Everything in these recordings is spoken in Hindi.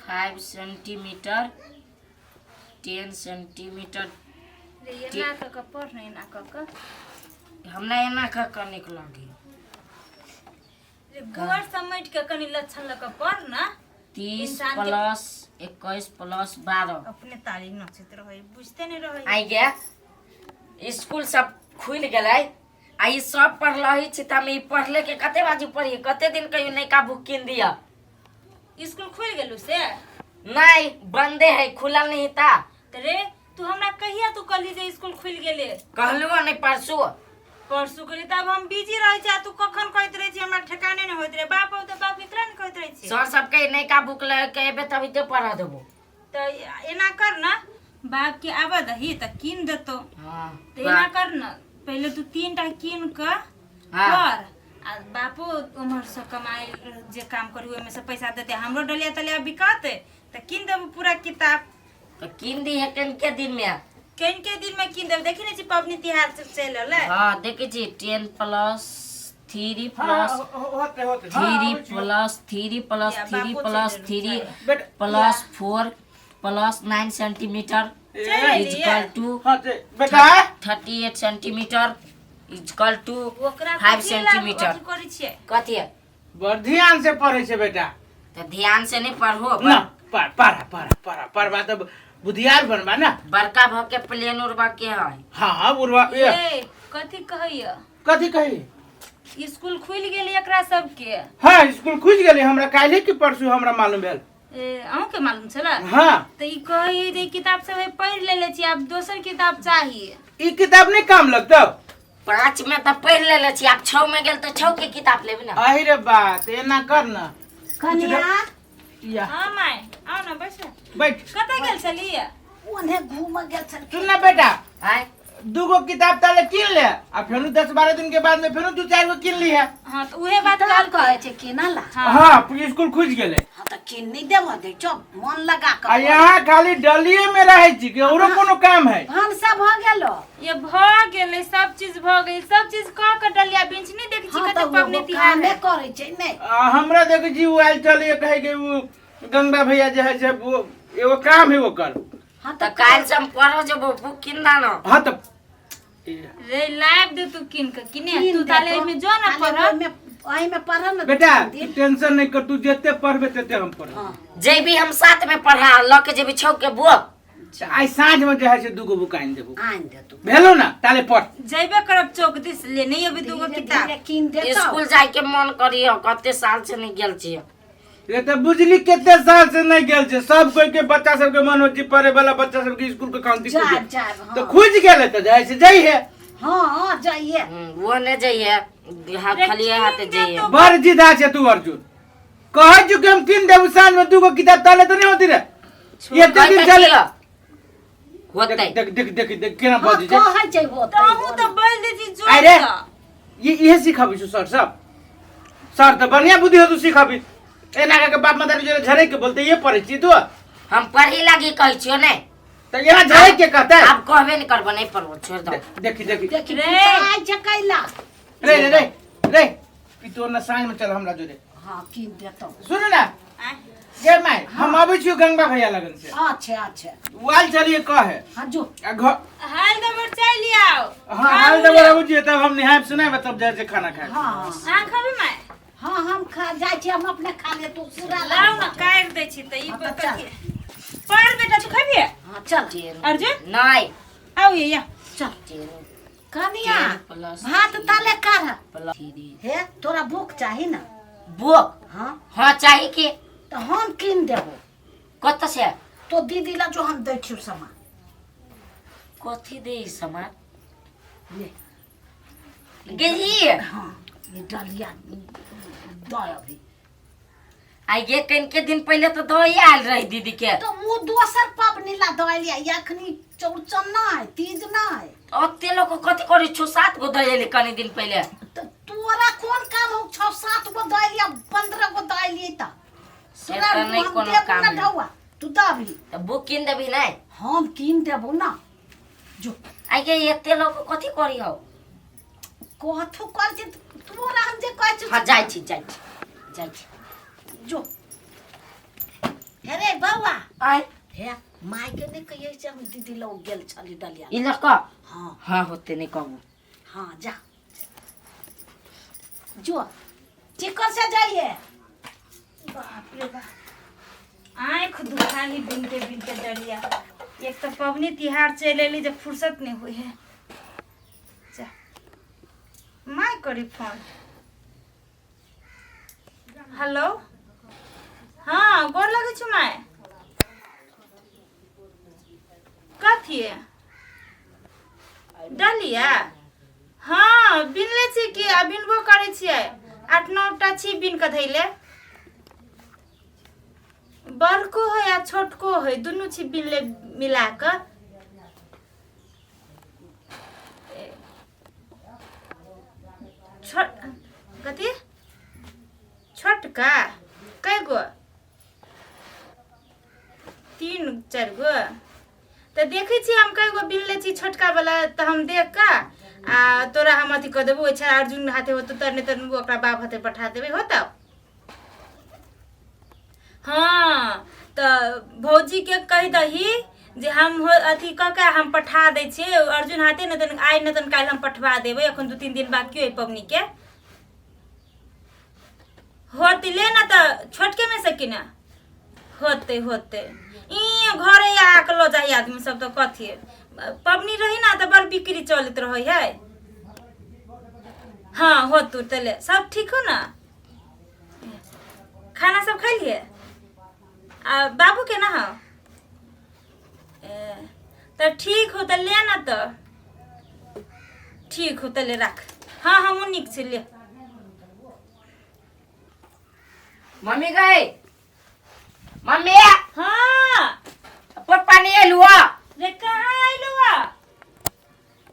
5 सेंटीमीटर 10 सेंटीमीटर हमरा एना क निकलगी गोर समझ के कनी लक्षण लगा पढ़ ना 30 प्लस 21 प्लस 12 अपने तारीख नक्षत्र है बुझते नहीं रहे आई गया स्कूल सब खुल गए आई सब पढ़लही छी त हम पढ़ले के कते बाजी पढ़ी कते दिन कहियो नैका बुक किन दिया स्कूल खुल गेलु से नहीं बंदे है खुला नहीं था रे तू हमरा कहिया तू कली जे स्कूल खुल गेले कहलु नहीं परसू कली तब हम बिजी रह जा तू कखन कहत रही छी हमरा ठिकाने नहीं होत रे बाप तो बाप एकरा नहीं कहत रही छी सर सब के नैका बुक ले के एबे तभी तो पढ़ा देबो त एना कर ना बाप के आवा दही त किन देतो हां त एना कर ना पहले तू 3टा किन क कर आ बापू उमर से कमाई जे काम करू में से पैसा देते हमरो डलिया तलिया बिकाते त किन देब पूरा किताब तो किन दी है के दिन में के दिन में किन देब देखि नहीं छी पबनी तिहार से चल ले हां देखि छी 10 प्लस 3 प्लस होते 3 plus 3 plus 3 plus 3 plus 4 plus 9 centimetre equal to बेटा 38 सेंटीमीटर इक्वल टू 5 सेंटीमीटर कथी है बड़ ध्यान से पढ़े छे बेटा तो ध्यान से नहीं पढ़ो ना पढ़ा तब बुधियार बनबा ना बड़का भ के प्लेन उड़वा के है हां उड़वा ए कथी कहइया कथी कही स्कूल खुल गेल एकरा सब के हां स्कूल खुल गेले हमरा काल्हि की परसू हमरा मालूम भेल ए अहू के मालूम छला हां त ई कहि जे किताब सब पढ़ लेले छी अब दोसर किताब चाहिए ई किताब नहीं काम लगता 5 में तो पढ़ लेले छी आप 6 में गेल तो 6 के किताब लेबे ना आही रे बात एना कर ना कनिया या हां माय आओ ना बैठ बैठ कतै गेल छलिए ओने घूम गेल छल सुन ना बेटा आय दूगो किताब ताले किन ले आ फेनु 10-12 दिन के बाद में फेनु 2-4 गो किन ली है हां तो उहे बात काल कहे छे किनला हां स्कूल खुज गेले हां त किन नहीं देव दे चुप मन लगा के आ यहां खाली डलिए में रहे छी के औरो कोनो काम है भानसा भ गेलो ये भ गेले सब चीज भ गई सब चीज क के डलिया बेंच नहीं देखि छी कते पबनी तिहार में करे छै नहीं हमरा देख जी वो आइल चलिए कहे के वो गंगा भैया जे है से वो एगो काम है वो कर हां तो काल से हम पढ़ो जो बुक किनना ना हां तो रे लाइव दे तू किन के किने तू ताले में जो ना पढ़ में ओही में पढ़ ना बेटा टेंशन नहीं कर तू जते पढ़बे तते हम पढ़ जे भी हम साथ में पढ़ा ल के जे भी छौ के बुक आई साँझ में जे है से दूगो बुक आइन देबो आइन दे तू भेलो ना ताले पढ़ जइबे करब चौक दिस ले नहीं अभी दूगो किताब किन दे स्कूल जाय के मन करियो कते साल से नहीं गेल छी ये तो बुझली केते साल से नहीं गेल छे सब कोई के बच्चा सब के मन होती पढ़े वाला बच्चा सब के स्कूल के काउंटी तो खुज गेले तो जाय से जाई है हां जाइए वो ने जाइए हाथ खाली हाथ जाइए बड़ जिदा छे तू अर्जुन कह जो के हम किन देब साँझ में दूगो किताब ताले तो नहीं होती रे ये तो दिन चले होतै देख देख देख देख केना बजी जे कहे छै होतै तहू तो बोल दे छी जो अरे ये सिखाबी छु सर सब सर तो बढ़िया बुद्धि हो तू सिखाबी एना के बाप माता जो झरे के बोलते ये पढ़े छी तू हम पढ़ी लगी कहै छियो ने तो यहाँ झरे के कहता है आप कहबे नहीं करबो नहीं पढ़बो छोड़ दो देखी देखी देखि रे आइ छकैला रे रे रे रे कि तो ना साँझ में चल हमरा जोरे हां किन देतो सुन ना गे माय हम आबै छियो गंगा भैया लगन से अच्छा वाल चलिए कहे हां जो हाल दबर चाय ले आओ हां हाल दबर आबू जी तब हम निहाय सुनाय तब जाय से खाना खाए हां हां खबे माय हां हम खा जाय छी हम अपने खा ले तू पूरा लाओ ना काट दे छी त ई पढ़ बेटा तू खबे हां चल अर्जुन नहीं आओ ये या चल कनिया भात ताले कर हे तोरा भूख चाही ना बुक हां हां चाहिए के तो हम किन देबो कत से तो दीदी ला जो हम दै छियो सामान कथी दे सामान ले गेली हां ये डलिया दय अभी आई गे कन के दिन पहले तो दही आयल रही दीदी के तो वो दोसर पबनी ला दय लिया यखनी चौरचन नहीं तीज नहीं ओते लोग कथी करी 6-7 गो दही ले कनी दिन पहले तो तोरा कौन काम हो 6-7 गो दय लिया 15 गो दय लिया त से तो नहीं कोनो काम ढौआ तू दबी तो बुक किन देबी नहीं हम किन देबो ना जो आई गे एते लोग कथी करी हो कथु कर जे तोरा हम जे कहै छी हां जाय छी जो अरे आय हे माय के नहीं कहिए जे हम दीदी लोग गेल छली डलिया ई लका हाँ हाँ होते नहीं कहू हाँ जा जो चिकन से जाइए बाप रे बाप आँख दुखा ही बिनते बिनते डलिया एक तो पबनी तिहार चल एली जब फुर्सत नहीं हुई है जा माय करी फोन हेलो हाँ गोर लगे छु माय कथी है डलिया हाँ बिनले छी कि आ बिनबो करै छियै 8-9टा छी बिन के धैले बड़को है या छोटको है दुनू छी बिनले मिला क छोट कथी छोटका कै गो 3-4 गो तो देखे छी हम कै गो बिनले छी छोटका वाला तो हम देख का आ तोरा हम अथी क देबो अच्छा अर्जुन हाथे हो तो तरने तरने ओकरा बाप हाथे पठा देबे होता हाँ तो भौजी के कह दही जे हम अथी क के हम पठा दे छी अर्जुन हाथे न तन आइ न तन काल हम पठवा देबे अखन 2-3 दिन बाकी है पबनी के होते ले ना तो छोटके में से कि ना होते होते ई घरे आके लो जाई आदमी सब तो कथी पबनी रही ना तो बड़ बिक्री चलत रही है हाँ हो तू तले सब ठीक हो ना खाना सब खा लिए आ बाबू के ना हो तो ठीक हो तो ले ना तो ठीक हो तो ले रख हाँ हम निक से ले मम्मी गए मम्मी हाँ पर पानी एलुआ रे कहाँ आइलुआ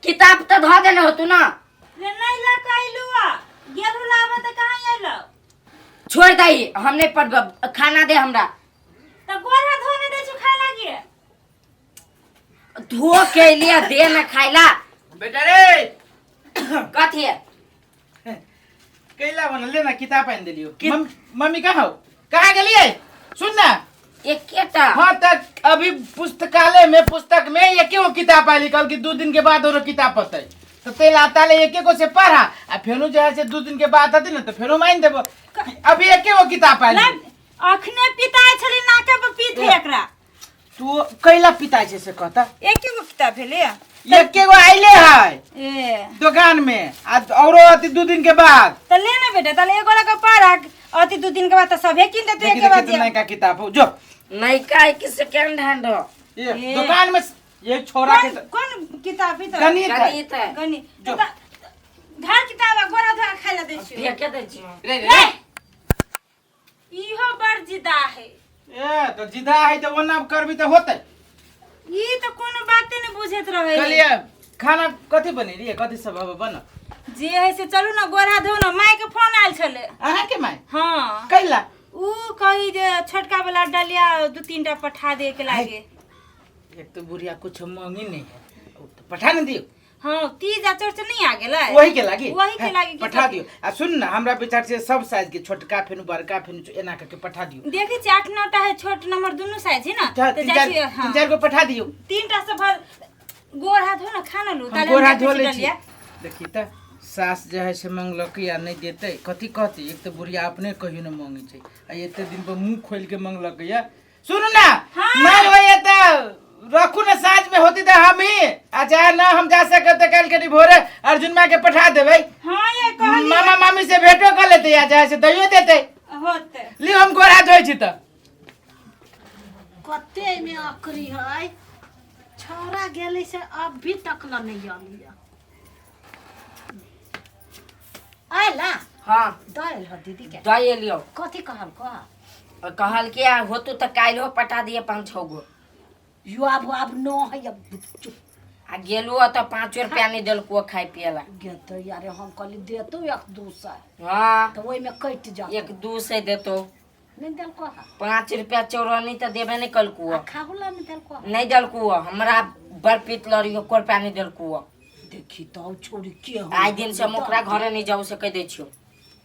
किताब तो धो देने हो तू ना रे नहीं ला के आइलुआ गेलु लावा तो कहाँ आइलो छोड़ दई हम नहीं पढ़ब खाना दे हमरा तो गोरा धोने दे छु खाए लागी धो के लिए दे ना खाइला बेटा रे कथी है कैला बना लेना किताब पहन दिलियो मम्मी कहाँ हो कहाँ गेलिए सुन ना एक केटा हाँ तक अभी पुस्तकालय में पुस्तक में एक वो किताब आई कल की 2 दिन के बाद और किताब पता है तो तेला ताले एक को से पढ़ा आ फेनु जो है से 2 दिन के बाद आती ना तो फेनु मान देबो अभी एक वो किताब आई अखने पिताई छली नाके पे पीत है एकरा तू कैला पिता से कहता एक गो किताब भेले एक के गो आइले है ए दुकान में और अति 2 दिन के बाद तो ले ना बेटा तले एगो लगा पढ़ा अति 2 दिन के बाद तो सबे किन देते एक के बाद नहीं का किताब हो जो नहीं का कि सेकंड हैंड हो ये दुकान में ये छोरा के कौन किताब है तो गणित है गणित है गणित घर किताब गोरा धोआ खाए ला दे छु फेंके दे छी रे रे इहो बड़ जिदा है ए तो जिदा है तो वो नाम करबी तो होतै ई तो कोनो बाते नहीं बुझत रहे चलिए खाना कथी बनी रही है कथी सब अब बन जे है से चलू ना गोरा धो ना माय के फोन आयल छले अहाँ के माय हाँ कैला ऊ कही जे छोटका वाला डलिया 2-3 टा पठा दे के लागे एक तो बुढ़िया कुछ मांगी नहीं है तो पठा न दियो हाँ तीज आ चर्च नहीं आ गेला वही के लागी वही के लागी पठा दियो आ सुन ना हमरा विचार से सब साइज के छोटका फेनु बड़का फेनु एना करके पठा दियो देखी छी 8-9टा है छोट नंबर दोनों साइज है ना तो जाची हां 3-4 को पठा दियो 3टा से भर गोर हाथ हो ना खाना लो हम गोर हाथ धो ले छी देखी त सास जो है से मंगलक या नहीं देते कथी कहती एक तो बुढ़िया अपने कहियो न मांगी छै आ एते दिन पर मुंह खोल के मंगलक या सुन ना नहीं होय त रखू न साँझ में होती तो हम ही अच्छा ना हम जा सके तो कल के भोरे अर्जुन माँ के पठा देवे हां ये कहली मामा मामी से भेंटो कर लेते या चाहे से दइयो देते होते ली हम गोरा धोइ छी त कते में आखरी है छोरा गेले से अभी तक ल नहीं आलिया आइला हां दयल हो दीदी के दए लियो कथी कहल के होतु त काइलो पटा दिए 5-6 गो यो अब नो है अब आ गेलु त 5 रुपया नहीं देलको खाए पियला गेतो यार हम कहली देतो 1-2 से हां तो ओइ में कट जा 1-2 से देतो नहीं देलको 5 रुपया चौरानी तो देबे नहीं कलको खाहुला में देलको नहीं देलको हमरा बड़ पीत लड़ियो कोर रुपया नहीं देलको देखी तो छोड़ी के हो आइ दिन से मोकरा घरे नहीं जाऊ से कह दे छियो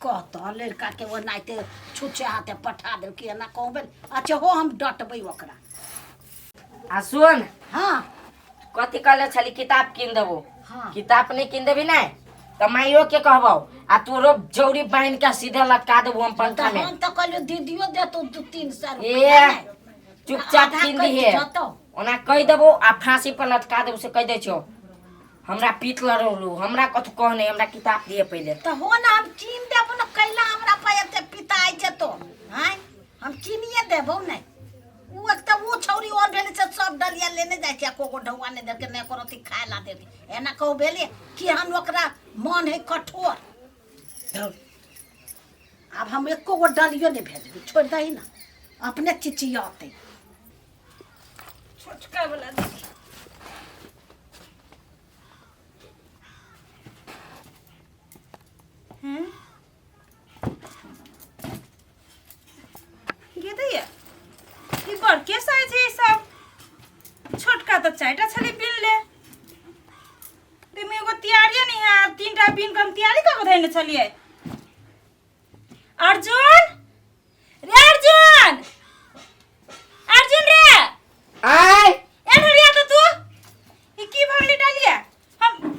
कहता लड़का के वो नाइते छुचे हाथे पठा दे के ना कहबे अच्छा हो हम डटबै ओकरा आ सुन हाँ कथी कहले छली किताब किन देबो हाँ किताब नहीं किन देबी नहीं तो माइयो के कहबो आ तोरो जौरी बांध के सीधे लटका देबो हम पंखा में हम तो कहलियो दीदियो देतो 2-300 ए चुपचाप किन दिहे ओना कह देबो आ फांसी पर लटका देबो से कह दे छो हमरा पीत लड़लू हमरा कथु कह नहीं हमरा किताब दिए पहले तो हो ना हम चीन देबो ना कैला हमरा पायते पिताई जतो हैं हम चीनिए देबो नहीं वो एक तो वो छौरी और भेले से सब डलिया लेने जाय छै कोको ढौआ ने देके ने करती खाए ला देती एना कहू भेले कि हम ओकरा मन है कठोर धौ अब हम एको गो डलियो नहीं भेजबी छोड़ दही ना अपने चिचियाते छोटका वाला दीदी हैं ये दैया ई बड़ के साइज है सब छोटका तो चारटा छली बिन ले एगो तैयारी नहीं है 3टा बिन के हम तैयारी का धैने छलिए अर्जुन रे अर्जुन अर्जुन रे आय ए ढरिया तो तू ई की भागली डालिया हम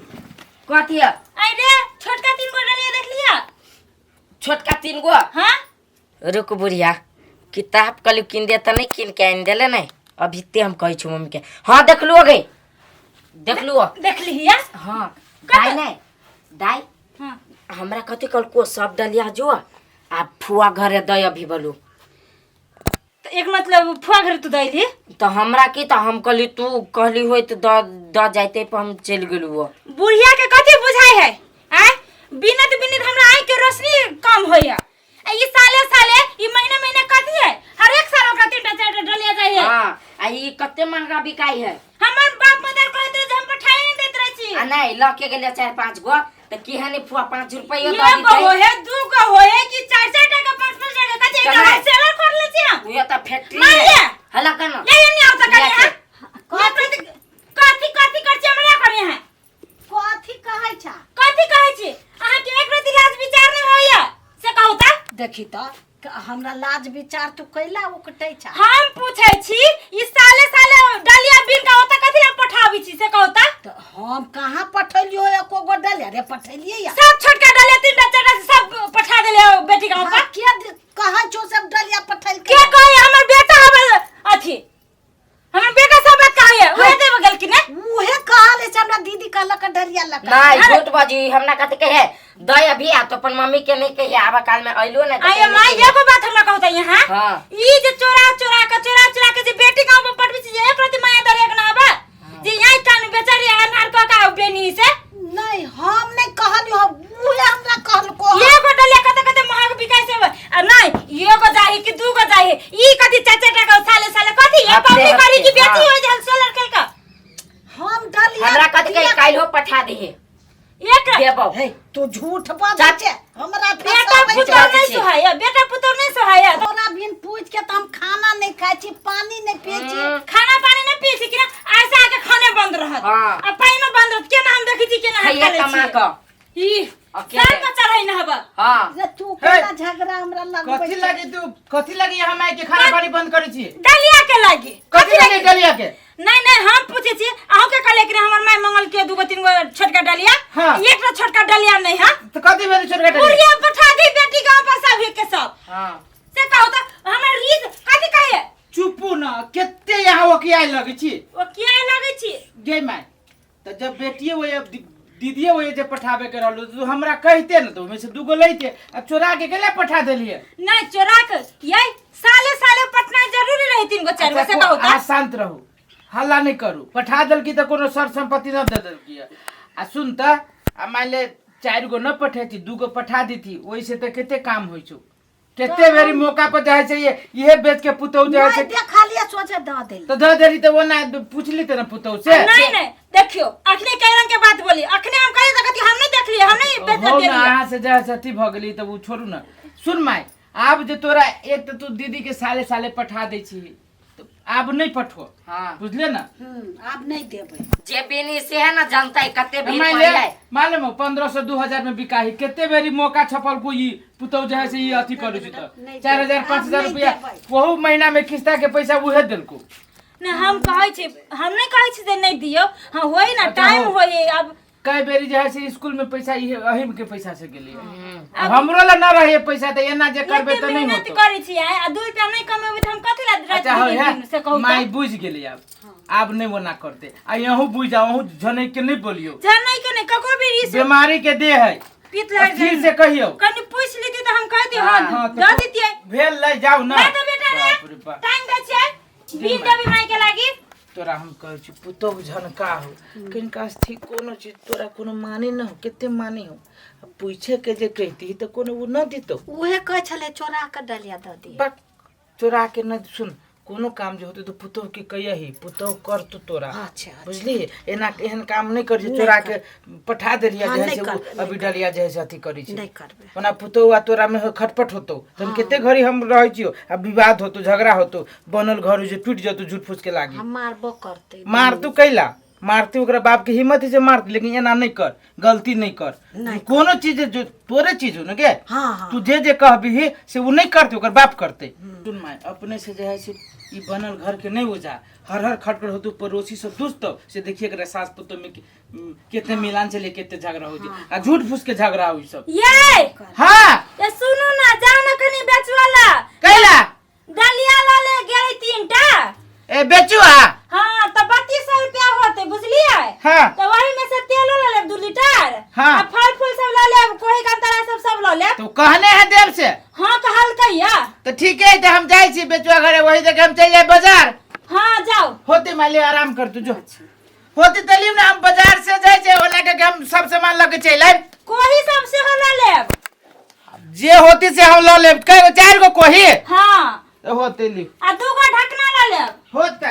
कथी आई रे छोटका 3 गो डालिया देख लिया छोटका 3 गो हां रुक बुढ़िया किताब कल किन दे तो नहीं किन के आन देले नहीं अभी ते हम कह छु मम्मी के हाँ देख लुओ गई देख लुओ देख लिया हाँ दाई नहीं दाई हां हमरा कथी कल को सब डलिया जो आ फुआ घरे दय अभी बोलू तो एक मतलब फुआ घर तू दैली तो हमरा की तो हम कहली तू कहली होई तो द जाते पर हम चल गेलू वो बुढ़िया के कथी बुझाई है आय बिनत बिनत हमरा आँख के रोशनी कम होया ई साले साले ई महीने महीने कथी है हर एक साल ओकरा 3टा 4टा डलिया जाइए हां आ ई कते महंगा बिकाई है हमर बाप मदर कहत रहे हम पठाई नहीं देत रही छी आ नहीं ल के गेले 4-5 गो तो की हानि फुआ 5 रुपया ये को होए 2 को होए कि 4-4 टका 5-5 टका कथी एकरा सेलर कर ले छी हम ये तो फैक्ट्री है हला कनो ले नहीं आवता कनी हां कथी कथी कर छी हमरा कनी है कथी कहै छा कथी कहै छी अहाँ के एक रति लाज विचार नहीं होइया से कहू त देखी तो हमरा लाज विचार तू कैला उकटै छा हम पूछै छी ई साले साले डलिया बिन का होता कथि हम पठाबी छी से कहू त तो हम कहाँ पठैलियो एको गो डलिया रे पठैलिए या सब छोटका डलिया 3टा 4टा सब पठा देले बेटी का ऊपर के कहाँ छो सब डलिया पठैल के कहे हमर बेटा हमर अथी हमर बेटा सब बात कहे ओहे देब गेल कि ने मुहे कहले से हमरा दीदी कहलक डलिया लका नहीं झूठ बाजी हमरा कथी कहे दय अभी आ तो अपन मम्मी के नहीं कहिए आबा काल में अइलो ना आये माई एगो बात हमरा कहत यहाँ हां ई जे चोरा के जे बेटी गांव में पठबी छी एक रति माया दरे के ना आबा जे यही कान बेचारी अनार का बेनी से नहीं हम नहीं कहलियो मुहे हमरा कहलको एगो डलिया कते महंग बिकाय से आ नहीं एगो जाही कि 2 गो जाही ई कथि 4-4 टका साले साले कथि ये पब्लिक करी की बेटी हो जल सोलर कल का हम डलिया हमरा कथी कहे काल्हो पठा दे एक देबो हे तू झूठ बाजै छे हमरा बेटा पुतौर नहीं सोहाय बेटा पुतौर नहीं सोहाय तोरा बिन पूछ के त हम खाना नहीं खाइ छी पानी नहीं पिए छी खाना पानी नहीं पी छी कि ना ऐसा आके खाने बंद रहत हां आ पानी में बंद रहत केना हम देखि छी केना हम खाइए कमा क ई अकेले सर पर चढ़ै न हबा हां रे तू केना झगड़ा हमरा लगबै कथी लगी हम आइ के खाना पानी बंद करै छी डलिया के लागी कथी लगी डलिया के नहीं हम पूछे छी अहो के कहले कि हमर माय मंगल के 2 गो 3 गो छोटका डलिया हाँ। एकटा छोटका डलिया नहीं है तो कथी भेल छोटका डलिया बुढ़िया पठा दी बेटी गांव पर सब के सब हां से कहू त हमर रीत कथि कहे चुपू न केते यहाँ ओकियाइ लगै छी ओ किया लागे छी गे माय तो जब बेटिए वो दीदिए वो जे पठाबे के रहलो तो हमरा कहते न तो में से 2 गो लैते अब चोरा के केले पठा देलिए नहीं चोरा के यही साले साले पटना जरूरी रही 3 गो 4 गो से कहू त आ शांत रहू हल्ला नहीं करू पठा दल की तो कोनो सर संपत्ति न दे दल की आ सुन त आ मान ले 4 गो न पठेती 2 गो पठा देती ओइ से त केते काम होई छु केते बेरी मौका पर जाय छै ये बेच के पुतौ जाय छै देखा लिया सोचे द दे तो द देरी तो वो ना पूछली त न पुतौ से नहीं देखियो अखने कई रंग के बात बोली अखने हम कहे सकती हम नहीं देख लिए हम नहीं बेच हो दे ना यहाँ से जा सती भ गेली त वो छोड़ू ना सुन माय आब जे तोरा एक त तू दीदी के साले साले पठा दे छी तो आब नहीं पठो हां बुझले ना अब नहीं देबै जे बेनी से है ना जानता है कते भी मान ले मालूम 1500 2000 में बिकाही केते बेरी मौका छपल को ई पुतौ जे है से ई अथी करू छी त 4000 5000 रुपया वहु महीना में किस्ता के पैसा उहे देलको ना हम कहै छी, हम नहीं कहै छी जे नहीं दियो, हां होई ना टाइम होई। अब कई बेरी जे है से स्कूल में पैसा ये अहिम के पैसा से गेली हमरो ला ना रहे पैसा त एना जे करबे त नहीं मेहनत होतो। करै छी आ 2 रुपया नहीं कमेबै त हम कथि ला अच्छा दिन से कहू। माई बुझ गेली अब नहीं वो ना करते आ यहू बुझ जाओ जने के नहीं बोलियो जानै के नहीं ककरो भी इस बीमारी के दे है पीत लग फिर से कहियो कनी पूछ लेती त हम कहती हाँ, हां तो द देतिए। भेल ले जाओ ना मैं तो बेटा रे बाप रे बाप। टाइम दै छै बिल देबी माई के लागी। तोरा हम कहै छी पुतो झनका हो किनका थी कोनो चीज तोरा कोनो माने न हो केते माने हो पूछे के जे कहती त कोनो वो न दितो उहे कह छले चोरा के डलिया द दी। बक चोरा के न सुन कोनो काम जो होते तो पुतो के कहिए पुतो कर तो तोरा अच्छा, बुझली एना एहन काम नहीं कर जे चोरा के पठा देलिया हाँ, जे नहीं से करबे, अभी डलिया जे से अथी करी छी नहीं करबे। ओना पुतो वा तोरा में खटपट होतो तन केते घड़ी हम रहै छियो आ विवाद होतो झगड़ा होतो बनल घर जे टूट जतो झूठ फूस के लागी हम मारबो करते मार तू कैला मारती ओकरा बाप के हिम्मत है से मार लेकिन एना नहीं कर गलती नहीं कर नहीं कोनो चीज जो तोरे चीज हो न के हाँ हाँ तू जे कहबी से वो नहीं करते ओकर बाप करते सुन माय अपने से जे है से ई बनल घर के नहीं हो जा हर हर खटखट होतो पड़ोसी सब दोस्त से देखिए एकरा सास पुतो में कितने मिलान चले कितने झगड़ा हो जी आ झूठ फूस के झगड़ा हो सब ये हां ये सुनो ना जाओ ना कनी बेचवाला कैला डलिया ला ले गेलै 3टा ए बेचुआ हां तो 3200 रुपया होते बुझलिए। हां तो वही में से तेलो ले ले 2 लीटर हाँ। आ फल फूल सब ले ले कोई का तरह सब ले ले। तो कहने है देर से हां तो हल्कैया तो ठीक है तो हम जाई छी बेचुआ घरे वही जगह हम चल जाए बाजार हां जाओ होते माले आराम कर तू जो होती तलीम ना हम बाजार से जाए छे ओना के हम सब सामान लेके चल आए कोही सब से हो ले ले। जे होती से हम ल ले कई 4 गो कोही हां होते ली आ 2 गो ढकना ले ले। होत